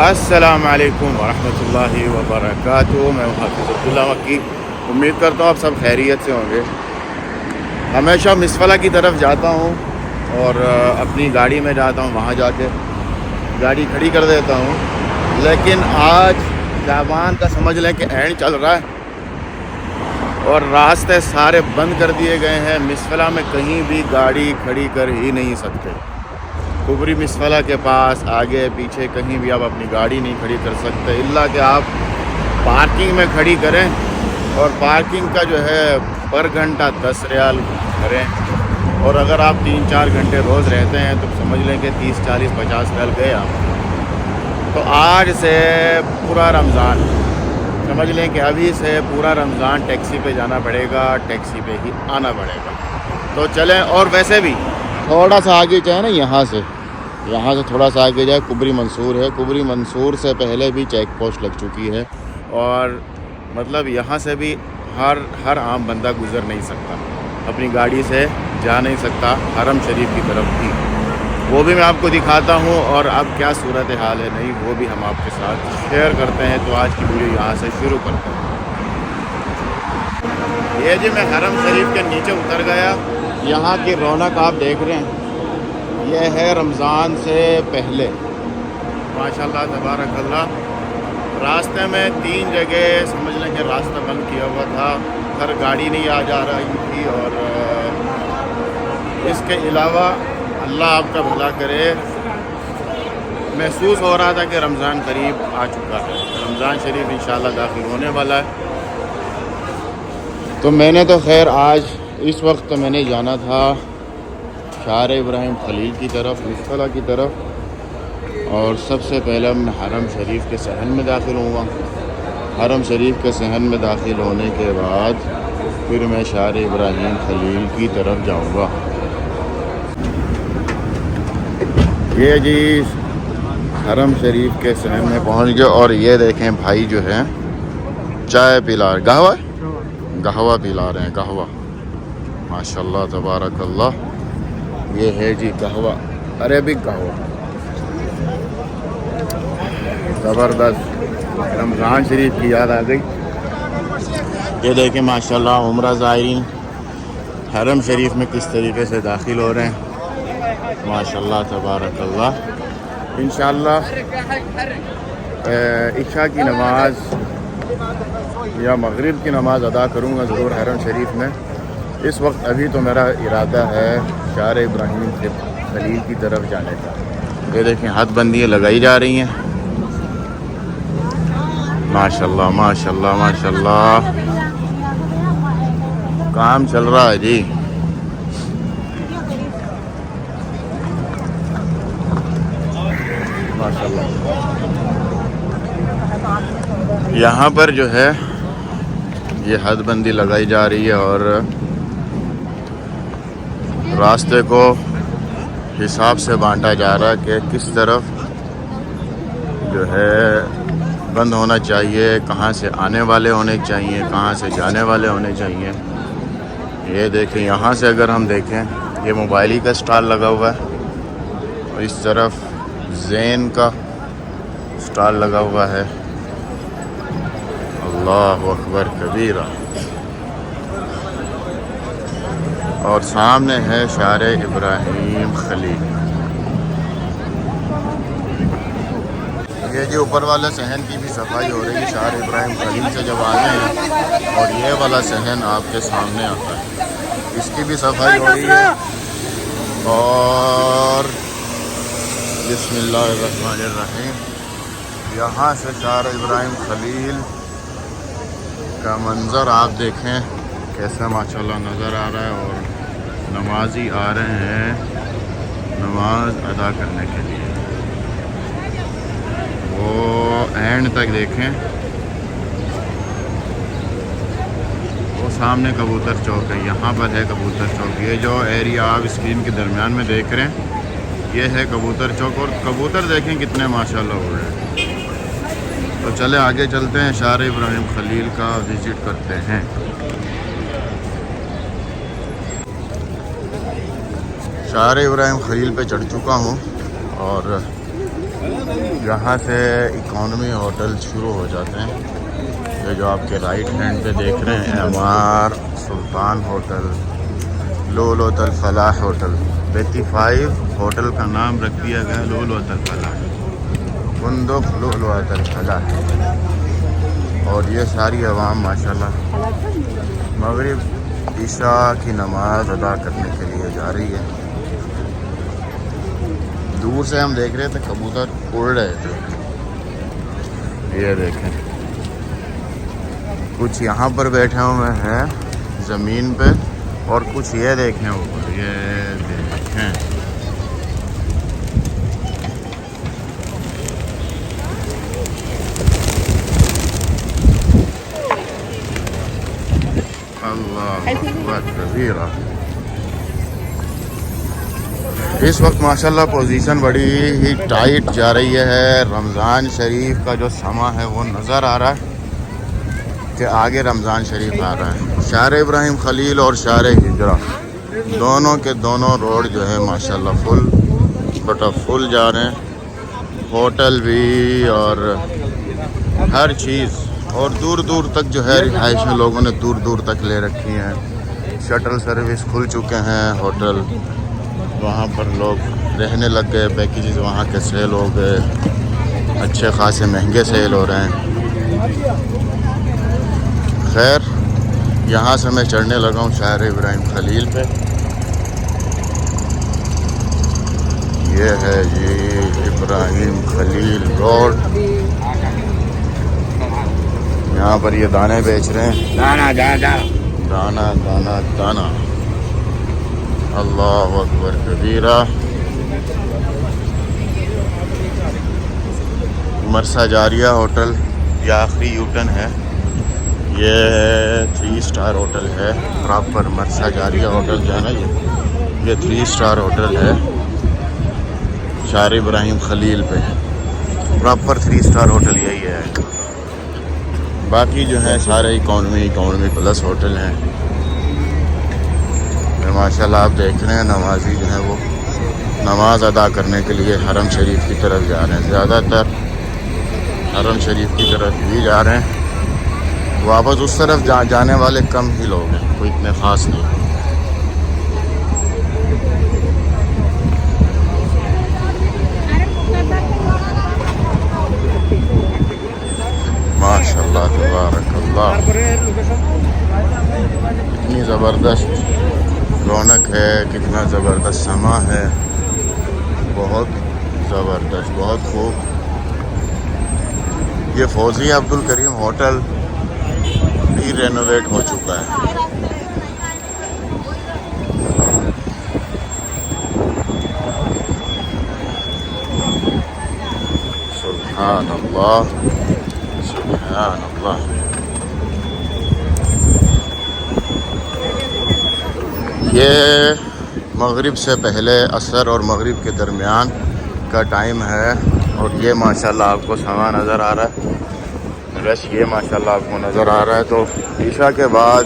अस्सलाम वालेकुम वरहमतुल्लाहि वबरकातुहू। मैं हाफिज़ अब्दुल्ला मक्की। उम्मीद करता हूँ आप सब खैरियत से होंगे। हमेशा मिसफला की तरफ जाता हूँ और अपनी गाड़ी में जाता हूँ, वहाँ जाके गाड़ी खड़ी कर देता हूँ। लेकिन आज शाबान का समझ लें कि एंड चल रहा है और रास्ते सारे बंद कर दिए गए हैं। मिसफला में कहीं भी गाड़ी खड़ी कर ही नहीं सकते। कुबरी मिसफला के पास आगे पीछे कहीं भी आप अपनी गाड़ी नहीं खड़ी कर सकते, इल्ला कि आप पार्किंग में खड़ी करें। और पार्किंग का जो है पर घंटा 10 रियाल करें। और अगर आप 3-4 घंटे रोज़ रहते हैं तो समझ लें कि 30, 40, 50 रियाल गए आप। तो आज से पूरा रमज़ान, समझ लें कि अभी से पूरा रमज़ान टैक्सी पे जाना पड़ेगा, टैक्सी पे ही आना पड़ेगा। तो चलें। और वैसे भी थोड़ा सा आगे जाए ना, यहाँ से थोड़ा सा आगे जाए कुबरी मंसूर है। कुबरी मंसूर से पहले भी चेक पोस्ट लग चुकी है और मतलब यहाँ से भी हर आम बंदा गुज़र नहीं सकता, अपनी गाड़ी से जा नहीं सकता हरम शरीफ की तरफ भी। वो भी मैं आपको दिखाता हूँ और अब क्या सूरत हाल है नहीं वो भी हम आपके साथ शेयर करते हैं। तो आज की वीडियो यहाँ से शुरू करते हैं। ये जी मैं हरम शरीफ के नीचे उतर गया। यहाँ की रौनक आप देख रहे हैं, यह है रमज़ान से पहले माशाल्लाह तबारकल्लाह। रास्ते में 3 जगह समझ लें कि रास्ता बंद किया हुआ था, हर गाड़ी नहीं आ जा रही थी। और इसके अलावा अल्लाह आपका भला करे, महसूस हो रहा था कि रमज़ान करीब आ चुका है। रमज़ान शरीफ इंशाल्लाह दाखिल होने वाला है। तो मैंने तो खैर आज इस वक्त तो मैंने जाना था शार इब्राहिम खलील की तरफ, मिसफला की तरफ। और सबसे पहले मैं हरम शरीफ के सहन में दाखिल हुआ। हरम शरीफ के सहन में दाखिल होने के बाद फिर मैं शार इब्राहिम खलील की तरफ जाऊंगा। ये जी हरम शरीफ के सहन में पहुंच गए और ये देखें भाई जो है चाय पिला, कहवा पिला रहे हैं, कहवा माशाल्लाह तबारकल्लाह। ये है जी कहवा, अरेबिक कहवा, ज़बरदस्त। रमज़ान शरीफ की याद आ गई। ये देखें माशाल्लाह उम्रा ज़ायरीन हरम शरीफ में किस तरीके से दाखिल हो रहे हैं, माशाल्लाह तबारकल्लाह। इंशाल्लाह इशा की नमाज़ या मगरिब की नमाज़ अदा करूँगा ज़रूर हरम शरीफ में। इस वक्त अभी तो मेरा इरादा है शार इब्राहिम खलील की तरफ जाने का। ये देखें हदबंदियाँ लगाई जा रही हैं, माशाल्लाह माशाल्लाह माशाल्लाह। काम चल रहा है जी। माशाल्लाह यहाँ पर जो है ये हदबंदी लगाई जा रही है और रास्ते को हिसाब से बांटा जा रहा है कि किस तरफ जो है बंद होना चाहिए, कहाँ से आने वाले होने चाहिए, कहाँ से जाने वाले होने चाहिए। ये देखें यहाँ से अगर हम देखें ये मोबाइल ही का स्टॉल लगा हुआ है और इस तरफ ज़ैन का स्टॉल लगा हुआ है। अल्लाहु अकबर कबीरा। और सामने है शार इब्राहिम खलील। ये जो ऊपर वाला सहन की भी सफाई हो रही है शार इब्राहिम खलील से जब आते हैं। और ये वाला सहन आपके सामने आता है, इसकी भी सफाई हो रही है। और बिस्मिल्लाहिर्रहमानिर्रहीम, यहाँ से शार इब्राहिम खलील का मंज़र आप देखें कैसा माशाल्लाह नज़र आ रहा है। और नमाजी आ रहे हैं नमाज अदा करने के लिए। वो एंड तक देखें, वो सामने कबूतर चौक है, यहाँ पर है कबूतर चौक। ये जो एरिया आप स्क्रीन के दरमियान में देख रहे हैं ये है कबूतर चौक। और कबूतर देखें कितने माशाल्लाह हो रहे हैं। तो चले आगे चलते हैं, शार इब्राहिम खलील का विज़िट करते हैं। शार इब्राहिम खलील पे चढ़ चुका हूँ और यहाँ से इकॉनमी होटल शुरू हो जाते हैं। ये जो आपके राइट हैंड पे देख रहे हैं एमआर सुल्तान होटल, लुलुअत अल फलाह होटल, 55 होटल का नाम रख दिया गया लुलुअत अल फलाह, बुंदुक लुलुअत अल फलाह। और ये सारी अवाम माशाल्लाह मगरिब ईशा की नमाज़ अदा करने के लिए जा रही है। दूर से हम देख रहे थे कबूतर उड़ रहे थे, ये देखें। कुछ यहाँ पर बैठे हुए हैं ज़मीन पे और कुछ ये देखें ऊपर, ये देखें। अल्लाह अकबर कबीरा। इस वक्त माशाल्लाह पोजीशन बड़ी ही टाइट जा रही है। रमज़ान शरीफ का जो समा है वो नज़र आ रहा है कि आगे रमज़ान शरीफ आ रहा है। शार इब्राहिम खलील और शार हिजरा दोनों के दोनों रोड जो है माशाल्लाह फुल बटा फुल जा रहे हैं। होटल भी और हर चीज़, और दूर दूर तक जो है रिहाइशें लोगों ने दूर दूर तक ले रखी हैं। शटल सर्विस खुल चुके हैं होटल, वहाँ पर लोग रहने लग गए। पैकेजेस वहाँ के सेल हो गए, अच्छे खासे महंगे सेल हो रहे हैं। खैर यहाँ से मैं चढ़ने लगा हूँ शार इब्राहिम खलील पे। ये है जी इब्राहिम खलील रोड। यहाँ पर ये दाने बेच रहे हैं, दाना दाना दाना दाना दाना। अल्लाह अकबर कबीरा। मरसा जारिया होटल ये आखिरी यूटर्न है। ये 3 स्टार होटल है प्रॉपर। मरसा जारिया होटल जो है ना, ये 3 स्टार होटल है शार इब्राहिम खलील पे। प्रॉपर 3 स्टार होटल यही है। बाकी जो है सारे इकॉनमी प्लस होटल हैं। माशाल्लाह आप देख रहे हैं नमाजी जो है वो नमाज अदा करने के लिए हरम शरीफ की तरफ जा रहे हैं। ज़्यादातर हरम शरीफ की तरफ ही जा रहे हैं। वापस उस तरफ जाने वाले कम ही लोग हैं, कोई इतने ख़ास नहीं। माशाल्लाह तबारकल्लाह, कितनी ज़बरदस्त रौनक है, कितना ज़बरदस्त समा है। बहुत ज़बरदस्त, बहुत खूब। ये फौजी अब्दुल करीम होटल भी रेनोवेट हो चुका है। सुभान अल्लाह सुभान अल्लाह। ये मगरिब से पहले असर और मगरिब के दरमियान का टाइम है। और ये माशाल्लाह आपको समा नज़र आ रहा है, रश ये माशाल्लाह आपको नज़र आ रहा है। तो ईशा के बाद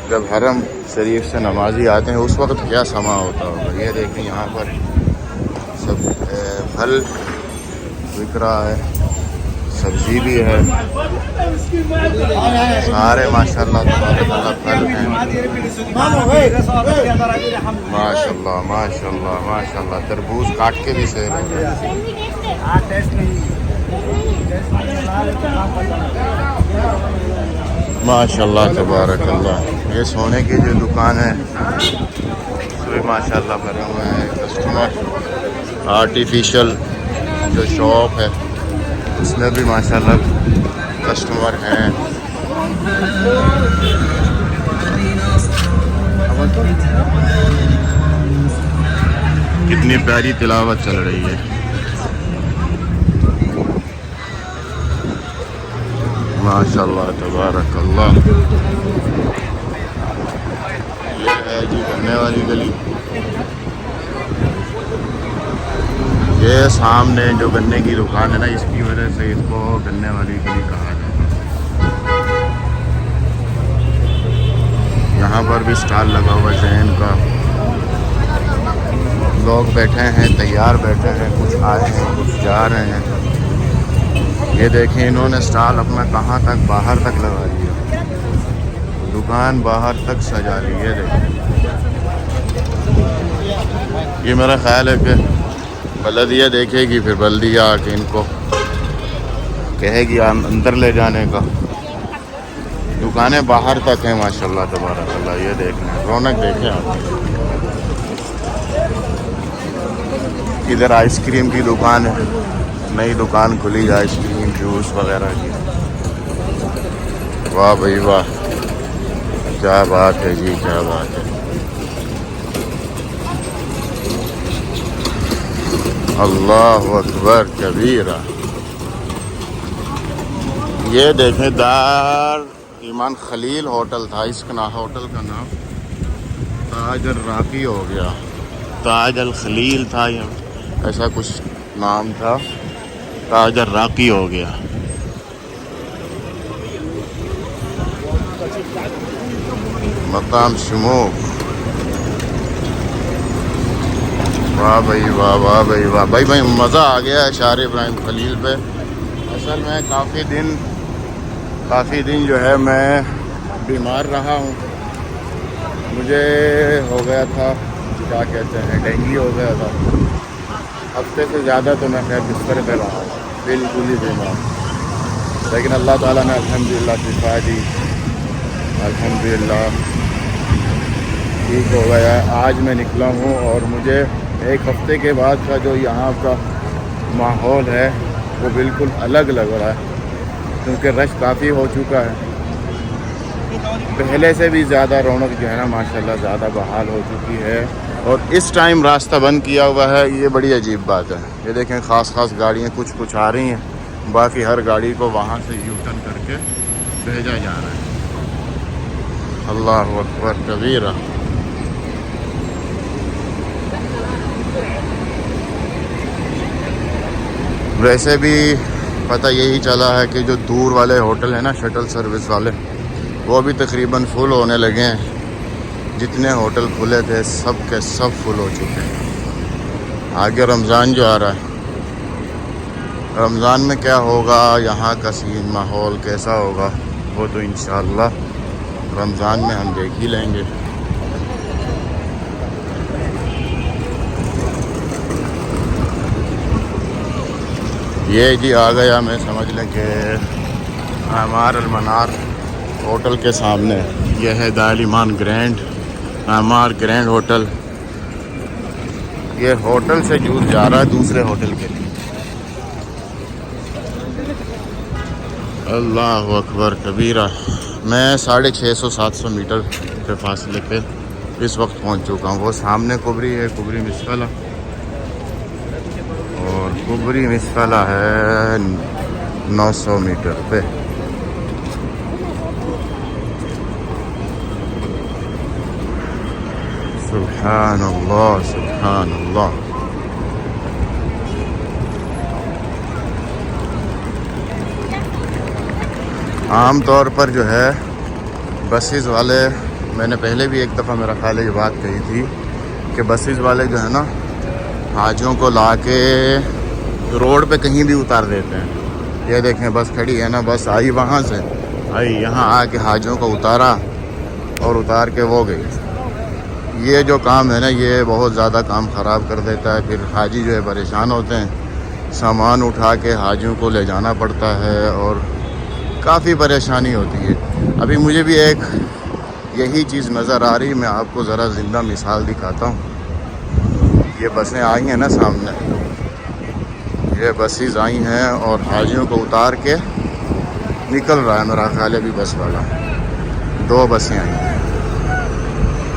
जब हरम शरीफ से नमाजी आते हैं उस वक्त क्या समा होता होगा। ये देखें यहाँ पर सब फल बिक रहा है, सब्जी भी है, सारे माशाल्लाह तबारकल्लाह फल हैं। माशाल्लाह माशाल्लाह माशाल्लाह। तरबूज काट के भी सेल हो रहा है। माशाल्लाह तबारकल्लाह। ये सोने की जो दुकान है उसमें माशाल्लाह भरे हुए हैं कस्टमर। आर्टिफिशियल जो शॉप है उसमें भी माशाल्लाह कस्टमर हैं। कितनी प्यारी तिलावत चल रही है। माशाल्लाह तबारकल्लाह। ये है जी गन्ने वाली गली। ये सामने जो गन्ने की दुकान है ना, इसकी वजह से इसको गन्ने वाली गली कहा जाता है। यहाँ पर भी स्टॉल लगा हुआ है जैन का। लोग बैठे हैं, तैयार बैठे हैं, कुछ आए हैं, कुछ जा रहे हैं। ये देखें इन्होंने स्टॉल अपना कहाँ तक बाहर तक लगा लिया, दुकान बाहर तक सजा ली है। देखें ये मेरा ख्याल है कि बल्दिया देखेगी, फिर बल्दिया आके इनको कहेगी अंदर ले जाने का। दुकानें बाहर तक हैं माशाल्लाह तबारकल्लाह। ये देख लें, रौनक देखें आप। इधर आइसक्रीम की दुकान है, नई दुकान खुली है आइसक्रीम जूस वगैरह की। वाह भाई वाह, क्या बात है जी, क्या बात है। अल्लाह अकबर कबीरा। ये देखें दार ईमान खलील होटल था, इसका होटल का नाम ताज अल राकी हो गया, ताज अल खलील था या ऐसा कुछ नाम था, ताज अल राकी हो गया। मकाम शमूक। वाह भाई वाह, वाह भाई वाह। भाई मज़ा आ गया है शार इब्राहिम खलील पे। असल में काफ़ी दिन जो है मैं बीमार रहा हूँ। मुझे हो गया था, क्या कहते हैं, डेंगू हो गया था। हफ्ते से ज़्यादा तो मैं खैर बिस्तर पे रहा, बिल्कुल ही बीमार। लेकिन अल्लाह ताला ने अल्हम्दुलिल्लाह शिफा दी, अल्हम्दुलिल्लाह ठीक हो गया। आज मैं निकला हूँ और मुझे एक हफ्ते के बाद का जो यहाँ का माहौल है वो बिल्कुल अलग लग रहा है, क्योंकि रश काफ़ी हो चुका है। पहले से भी ज़्यादा रौनक जो है ना माशाल्लाह ज़्यादा बहाल हो चुकी है। और इस टाइम रास्ता बंद किया हुआ है, ये बड़ी अजीब बात है। ये देखें ख़ास गाड़ियाँ कुछ आ रही हैं, बाकी हर गाड़ी को वहाँ से यू टर्न करके भेजा जा रहा है। अल्लाह अकबर कबीरा। वैसे भी पता यही चला है कि जो दूर वाले होटल हैं ना, शटल सर्विस वाले, वो भी तकरीबन फुल होने लगे हैं। जितने होटल खुले थे सब के सब फुल हो चुके हैं। आगे रमज़ान जो आ रहा है, रमज़ान में क्या होगा, यहाँ का सीन माहौल कैसा होगा, वो तो इंशाअल्लाह रमज़ान में हम देख ही लेंगे। ये जी आ गया, मैं समझ लें कि आमार अलमनार होटल के सामने। यह है दाल ईमान ग्रैंड, आमार ग्रैंड होटल। ये होटल से जूझ जा रहा है दूसरे होटल के लिए। अल्लाह अकबर कबीरा। मैं 650-700 मीटर के फासले पे इस वक्त पहुंच चुका हूँ। वो सामने कुबरी है, कुबरी मिसफला, और कुबरी मिसफला है 900 मीटर पे। सुभान अल्लाह, सुभान अल्लाह। आम तौर पर जो है बसेस वाले, मैंने पहले भी एक दफ़ा मेरा ख्याल है ये बात कही थी कि बसेस वाले जो है ना हाजियों को ला के रोड पे कहीं भी उतार देते हैं। ये देखें बस खड़ी है ना, बस आई वहाँ से आई, यहाँ आके हाजियों को उतारा और उतार के वो गई। ये जो काम है ना, ये बहुत ज़्यादा काम ख़राब कर देता है। फिर हाजी जो है परेशान होते हैं, सामान उठा के हाजियों को ले जाना पड़ता है और काफ़ी परेशानी होती है। अभी मुझे भी एक यही चीज़ नज़र आ रही, मैं आपको ज़रा ज़िंदा मिसाल दिखाता हूँ। ये बसें आई हैं ना सामने, ये बसेस आई हैं और हाजियों को उतार के निकल रहा है मेरा ख्याल है अभी बस वाला। 2 बसें आई हैं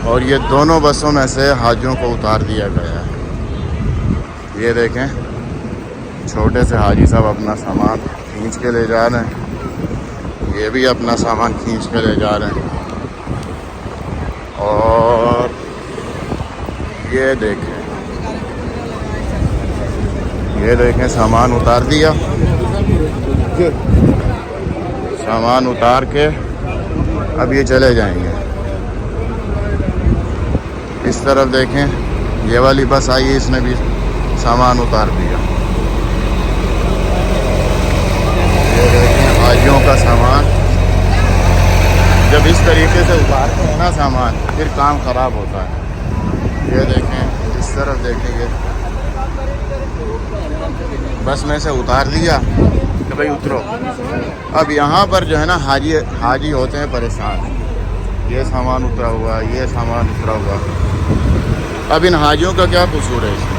और ये दोनों बसों में से हाजियों को उतार दिया गया है। ये देखें छोटे से हाजी साहब अपना सामान खींच के ले जा रहे हैं, ये भी अपना सामान खींच के ले जा रहे हैं। और ये देखें सामान उतार दिया, सामान उतार के अब ये चले जाएंगे। इस तरफ देखें ये वाली बस आई है, इसने भी सामान उतार दिया। ये देखें हाजियों का सामान, जब इस तरीके से उतारते हैं ना सामान, फिर काम ख़राब होता है। ये देखें, इस तरफ देखेंगे, बस में से उतार लिया कि भाई उतरो। अब यहाँ पर जो है ना हाजी होते हैं परेशान, ये सामान उतरा हुआ, ये सामान उतरा हुआ। अब इन हाजियों का क्या कसूर है इसमें?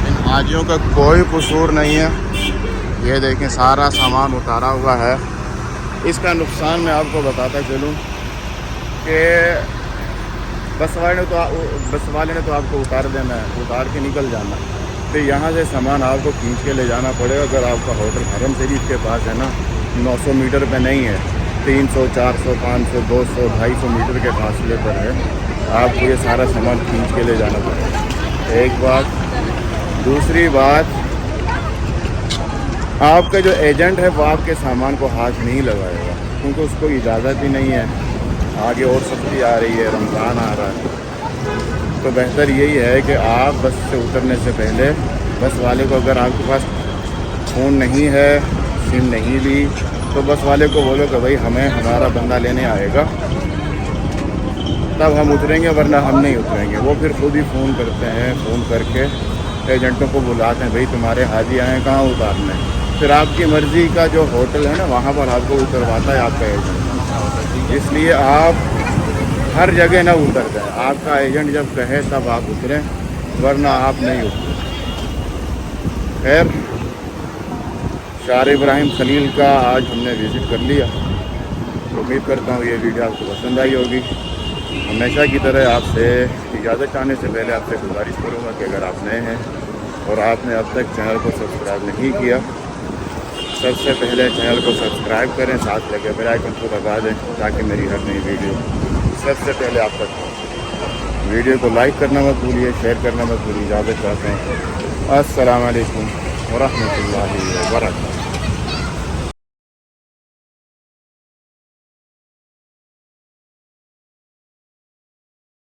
इन हाजियों का कोई कसूर नहीं है। ये देखें सारा सामान उतारा हुआ है। इसका नुकसान मैं आपको बताता चलूँ कि बस वाले ने तो आपको उतार देना है, उतार के निकल जाना, फिर यहाँ से सामान आपको खींच के ले जाना पड़ेगा। अगर आपका होटल हरम शरीफ के पास है ना, 900 मीटर पे नहीं है, 300, 400, 500, 200, 250 मीटर के फासले पर है, आपको ये सारा सामान खींच के ले जाना पड़ेगा। एक बात। दूसरी बात, आपका जो एजेंट है वो आपके सामान को हाथ नहीं लगाएगा, क्योंकि उसको इजाज़त ही नहीं है। आगे और सब्ज़ी आ रही है, रमज़ान आ रहा है, तो बेहतर यही है कि आप बस से उतरने से पहले बस वाले को, अगर आपके पास फ़ोन नहीं है, सिम नहीं ली, तो बस वाले को बोलो कि भाई हमें हमारा बंदा लेने आएगा, तब हम उतरेंगे, वरना हम नहीं उतरेंगे। वो फिर खुद ही फ़ोन करते हैं, फ़ोन करके एजेंटों को बुलाते हैं, भाई तुम्हारे हाजी आए, कहाँ उतारने। फिर आपकी मर्ज़ी का जो होटल है ना, वहाँ पर आपको उतरवाता है आपका एजेंट। इसलिए आप हर जगह ना उतर जाए, आपका एजेंट जब कहे तब आप उतरें, वरना आप नहीं उतरें। खैर, शार इब्राहिम खलील का आज हमने विज़िट कर लिया। उम्मीद करता हूँ ये वीडियो आपको पसंद आई होगी। हमेशा की तरह आपसे इजाज़त चाहने से पहले आपसे गुजारिश करूँगा कि अगर आप नए हैं और आपने अब तक चैनल को सब्सक्राइब नहीं किया, सबसे पहले चैनल को सब्सक्राइब करें, साथ लगे बेल आइकन को दबा दें, ताकि मेरी हर नई वीडियो सबसे पहले आप तक पहुँचे। वीडियो को लाइक करना मत भूलिए, शेयर करना मत भूलिए। इजाज़त चाहते हैं। अस्सलाम वालेकुम व रहमतुल्लाहि व बरकातहू।